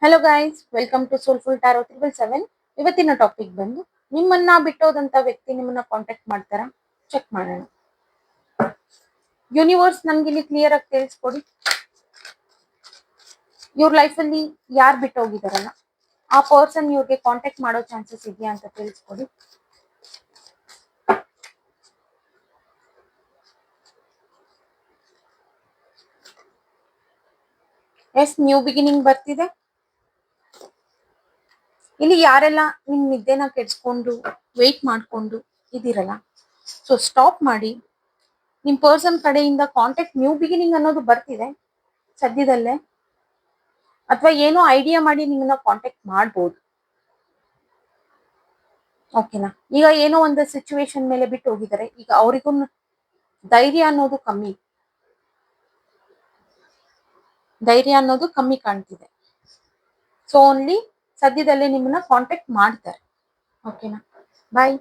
Hello guys, welcome to soulful tarot 777. ಇವತ್ತಿನ topic ಬಂದು ನಿಮ್ಮನ್ನ ಬಿಟ್ಟೋದಂತ ವ್ಯಕ್ತಿ ನಿಮ್ಮನ್ನ ಕಾಂಟ್ಯಾಕ್ಟ್ ಮಾಡ್ತಾರಾ ಚೆಕ್ ಮಾಡೋಣ. ಯೂನಿವರ್ಸ್ ನನ್ಗೆ ಇಲ್ಲಿ ಕ್ಲಿಯರ್ ಆಗಿ ತಿಳಿಸ್ಕೊಡಿ. ಇವ್ರ ಲೈಫಲ್ಲಿ ಯಾರು ಬಿಟ್ಟೋಗಿದಾರಲ್ಲ ಆ ಪರ್ಸನ್ ಇವ್ರಿಗೆ ಕಾಂಟ್ಯಾಕ್ಟ್ ಮಾಡೋ ಚಾನ್ಸಸ್ ಇದೆಯಾ ಅಂತ ತಿಳಿಸ್ಕೊಡಿ. ಎಸ್, ನ್ಯೂ ಬಿಗಿನಿಂಗ್ ಬರ್ತಿದೆ. ಇಲ್ಲಿ ಯಾರೆಲ್ಲ ನಿಮ್ ನಿದ್ದೆನ ಕೆಡ್ಸ್ಕೊಂಡು ವೆಯ್ಟ್ ಮಾಡ್ಕೊಂಡು ಇದಿರಲ್ಲ, ಸೊ ಸ್ಟಾಪ್ ಮಾಡಿ. ನಿಮ್ ಪರ್ಸನ್ ಕಡೆಯಿಂದ ಕಾಂಟ್ಯಾಕ್ಟ್ ನ್ಯೂ ಬಿಗಿನಿಂಗ್ ಅನ್ನೋದು ಬರ್ತಿದೆ ಸದ್ಯದಲ್ಲೇ, ಅಥವಾ ಏನೋ ಐಡಿಯಾ ಮಾಡಿ ನಿಮ್ಮನ್ನ ಕಾಂಟ್ಯಾಕ್ಟ್ ಮಾಡ್ಬೋದು. ಓಕೆನಾ? ಈಗ ಏನೋ ಒಂದು ಸಿಚುವೇಶನ್ ಮೇಲೆ ಬಿಟ್ಟು ಹೋಗಿದ್ದಾರೆ, ಈಗ ಅವರಿಗೂ ಧೈರ್ಯ ಅನ್ನೋದು ಕಮ್ಮಿ ಕಾಣ್ತಿದೆ. ಸೊ ಓನ್ಲಿ ಸದ್ಯದಲ್ಲೇ ನಿಮ್ಮನ್ನ ಕಾಂಟ್ಯಾಕ್ಟ್ ಮಾಡ್ತಾರೆ. ಓಕೆನಾ? ಬಾಯ್.